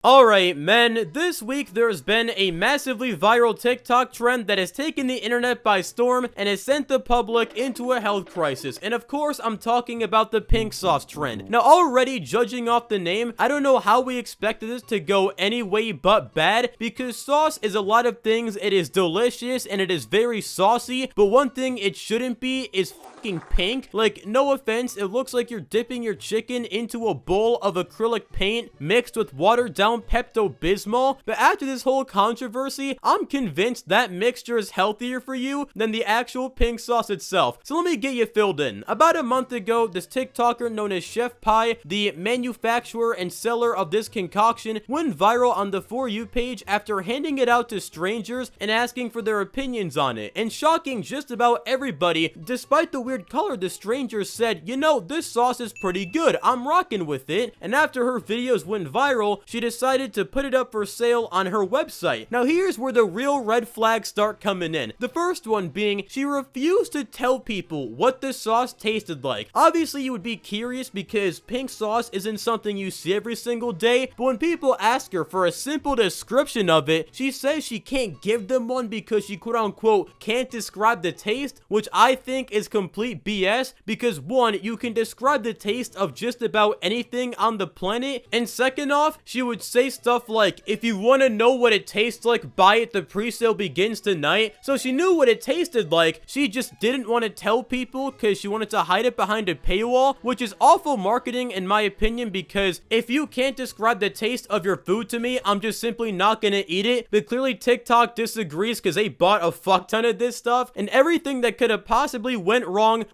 Alright, men, this week there's been a massively viral TikTok trend that has taken the internet by storm and has sent the public into a health crisis. And of course, I'm talking about the pink sauce trend. Now, already judging off the name, I don't know how we expected this to go any way but bad, because sauce is a lot of things. It is delicious and it is very saucy, but one thing it shouldn't be is fucking pink. Like, no offense, it looks like you're dipping your chicken into a bowl of acrylic paint mixed with watered down Pepto-Bismol. But after this whole controversy, I'm convinced that mixture is healthier for you than the actual pink sauce itself. So let me get you filled in. About a month ago, this TikToker known as Chef Pie, the manufacturer and seller of this concoction, went viral on the For You page after handing it out to strangers and asking for their opinions on it. And shocking just about everybody, despite the weird color, the strangers said, you know, this sauce is pretty good, I'm rocking with it. And after her videos went viral, she decided to put it up for sale on her website. Now here's where the real red flags start coming in. The first one being, she refused to tell people what the sauce tasted like. Obviously you would be curious because pink sauce isn't something you see every single day, but when people ask her for a simple description of it, she says she can't give them one because she quote unquote can't describe the taste, which I think is complete BS, because one, you can describe the taste of just about anything on the planet, and second off, she would say stuff like, if you want to know what it tastes like, buy it, the pre-sale begins tonight. So she knew what it tasted like, she just didn't want to tell people because she wanted to hide it behind a paywall, which is awful marketing in my opinion, because if you can't describe the taste of your food to me, I'm just simply not gonna eat it. But clearly TikTok disagrees because they bought a fuck ton of this stuff, and everything that could have possibly went wrong.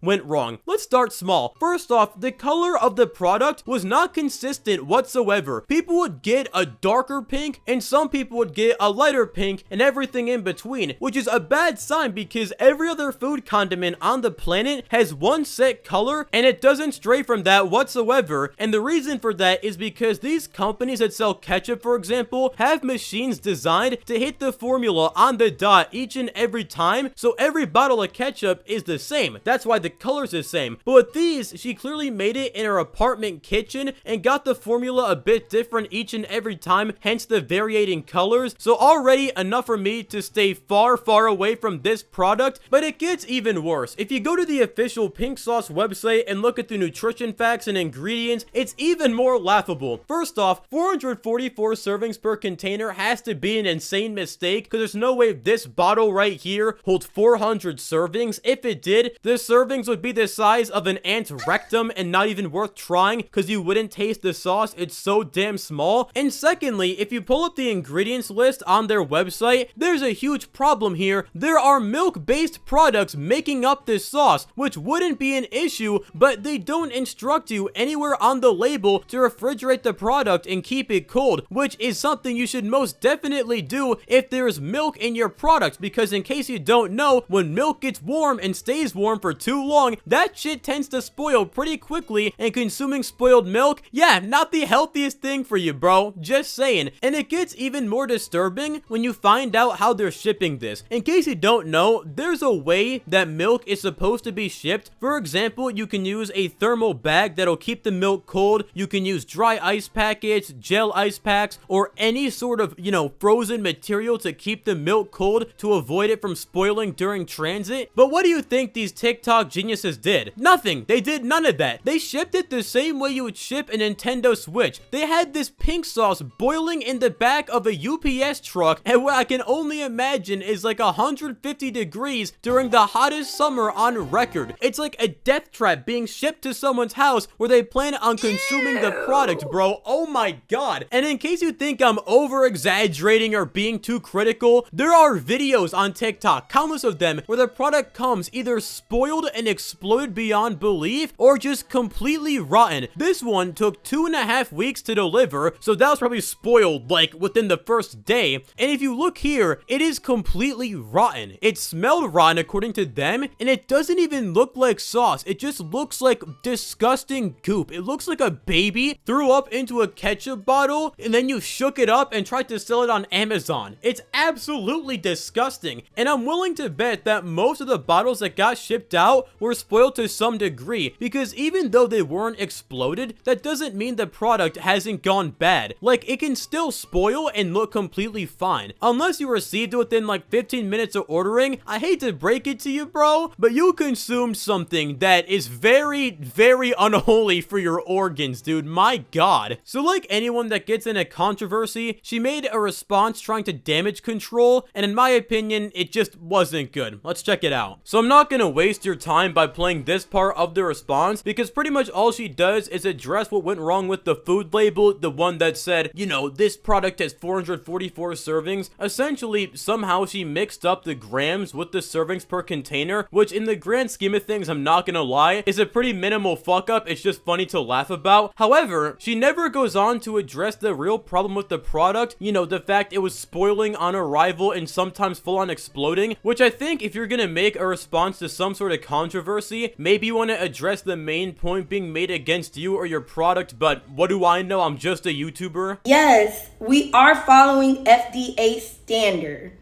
Let's start small. First off, the color of the product was not consistent whatsoever. People would get a darker pink and some people would get a lighter pink and everything in between, which is a bad sign because every other food condiment on the planet has one set color and it doesn't stray from that whatsoever. And the reason for that is because these companies that sell ketchup, for example, have machines designed to hit the formula on the dot each and every time, so every bottle of ketchup is the same. That's why the color's the same. But with these, she clearly made it in her apartment kitchen and got the formula a bit different each and every time, hence the varying colors. So already enough for me to stay far away from this product, but it gets even worse. If you go to the official pink sauce website and look at the nutrition facts and ingredients, it's even more laughable. First off, 444 servings per container has to be an insane mistake, because there's no way this bottle right here holds 400 servings. If it did, the servings would be the size of an ant's rectum and not even worth trying because you wouldn't taste the sauce, it's so damn small. And secondly, if you pull up the ingredients list on their website, there's a huge problem here. There are milk-based products making up this sauce, which wouldn't be an issue, but they don't instruct you anywhere on the label to refrigerate the product and keep it cold, which is something you should most definitely do if there is milk in your product, because in case you don't know, when milk gets warm and stays warm for too long, that shit tends to spoil pretty quickly, and consuming spoiled milk, yeah, not the healthiest thing for you, bro. Just saying. And it gets even more disturbing when you find out how they're shipping this. In case you don't know, there's a way that milk is supposed to be shipped. For example, you can use a thermal bag that'll keep the milk cold. You can use dry ice packets, gel ice packs, or any sort of, frozen material to keep the milk cold to avoid it from spoiling during transit. But what do you think these TikTok geniuses did? Nothing. They did none of that. They shipped it the same way you would ship a Nintendo Switch. They had this pink sauce boiling in the back of a UPS truck, and what I can only imagine is like 150 degrees during the hottest summer on record. It's like a death trap being shipped to someone's house where they plan on consuming the product, bro. Oh my god. And in case you think I'm over exaggerating or being too critical, there are videos on TikTok, countless of them, where the product comes either spoiled and exploded beyond belief or just completely rotten. This one took 2.5 weeks to deliver, so that was probably spoiled like within the first day. And if you look here, it is completely rotten. It smelled rotten according to them, and it doesn't even look like sauce. It just looks like disgusting goop. It looks like a baby threw up into a ketchup bottle and then you shook it up and tried to sell it on Amazon. It's absolutely disgusting, and I'm willing to bet that most of the bottles that got shipped out were spoiled to some degree, because even though they weren't exploded, that doesn't mean the product hasn't gone bad. Like, it can still spoil and look completely fine. Unless you received it within like 15 minutes of ordering, I hate to break it to you, bro, but you consumed something that is very, very unholy for your organs, dude. My god. So like anyone that gets in a controversy, she made a response trying to damage control, and in my opinion, it just wasn't good. Let's check it out. So I'm not gonna waste your time by playing this part of the response, because pretty much all she does is address what went wrong with the food label, the one that said, you know, this product has 444 servings. Essentially, somehow she mixed up the grams with the servings per container, which in the grand scheme of things, I'm not gonna lie, is a pretty minimal fuck up. It's just funny to laugh about. However, she never goes on to address the real problem with the product, you know, the fact it was spoiling on arrival and sometimes full on exploding, which I think if you're gonna make a response to some sort of controversy, maybe you want to address the main point being made against you or your product, but what do I know? I'm just a YouTuber. Yes, we are following FDA standard.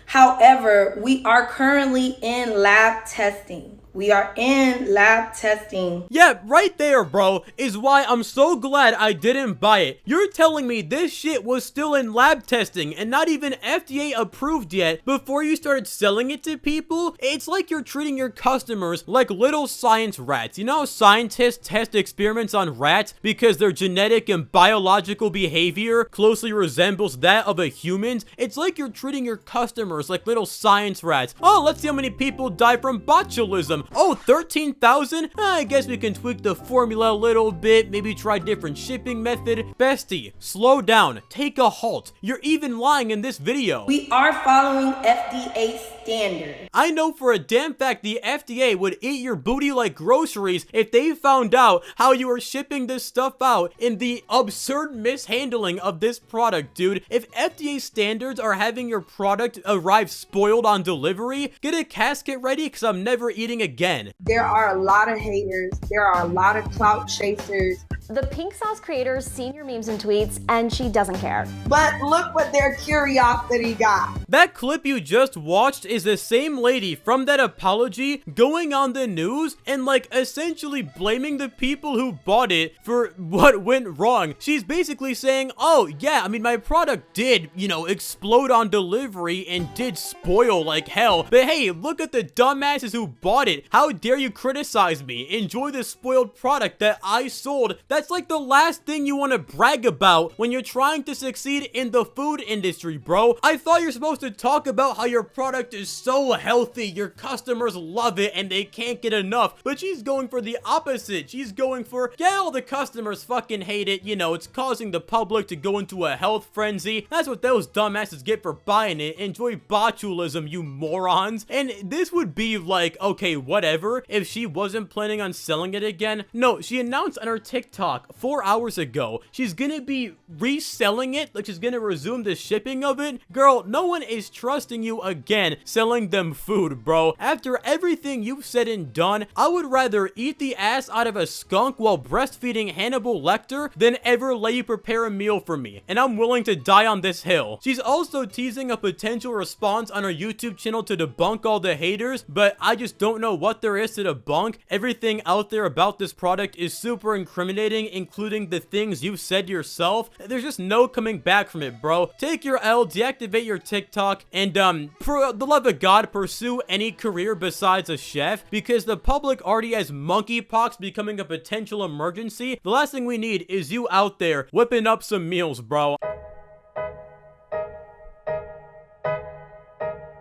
However, we are currently in lab testing. We are in lab testing. Yeah, right there, bro, is why I'm so glad I didn't buy it. You're telling me this shit was still in lab testing and not even FDA approved yet before you started selling it to people? It's like you're treating your customers like little science rats. You know how scientists test experiments on rats because their genetic and biological behavior closely resembles that of a human's? It's like you're treating your customers like little science rats. Oh, let's see how many people die from botulism. Oh, 13,000? I guess we can tweak the formula a little bit, maybe try different shipping method. Bestie, slow down, take a halt. You're even lying in this video. We are following FDA standard. I know for a damn fact the FDA would eat your booty like groceries if they found out how you were shipping this stuff out in the absurd mishandling of this product, dude. If FDA standards are having your product arrive spoiled on delivery, get a casket ready because I'm never eating again. There are a lot of haters. There are a lot of clout chasers. The pink sauce creator's seen your memes and tweets, and she doesn't care. But look what their curiosity got. That clip you just watched is the same lady from that apology going on the news and like essentially blaming the people who bought it for what went wrong. She's basically saying, oh yeah, I mean my product did, you know, explode on delivery and did spoil like hell. But hey, look at the dumbasses who bought it. How dare you criticize me? Enjoy the spoiled product that I sold. That's like the last thing you want to brag about when you're trying to succeed in the food industry, bro. I thought you're supposed to talk about how your product is so healthy, your customers love it, and they can't get enough. But she's going for the opposite. She's going for, yeah, all the customers fucking hate it. You know, it's causing the public to go into a health frenzy. That's what those dumbasses get for buying it. Enjoy botulism, you morons. And this would be like, okay, whatever, if she wasn't planning on selling it again. No, she announced on her TikTok 4 hours ago she's gonna be reselling it, like she's gonna resume the shipping of it. Girl, no one is trusting you again selling them food, bro. After everything you've said and done, I would rather eat the ass out of a skunk while breastfeeding Hannibal Lecter than ever let you prepare a meal for me, and I'm willing to die on this hill. She's also teasing a potential response on her YouTube channel to debunk all the haters, but I just don't know what there is to debunk. Everything out there about this product is super incriminating, including the things you've said yourself. There's just no coming back from it, bro. Take your L, deactivate your TikTok, and for the love of God, pursue any career besides a chef, because the public already has monkeypox becoming a potential emergency. The last thing we need is you out there whipping up some meals, bro.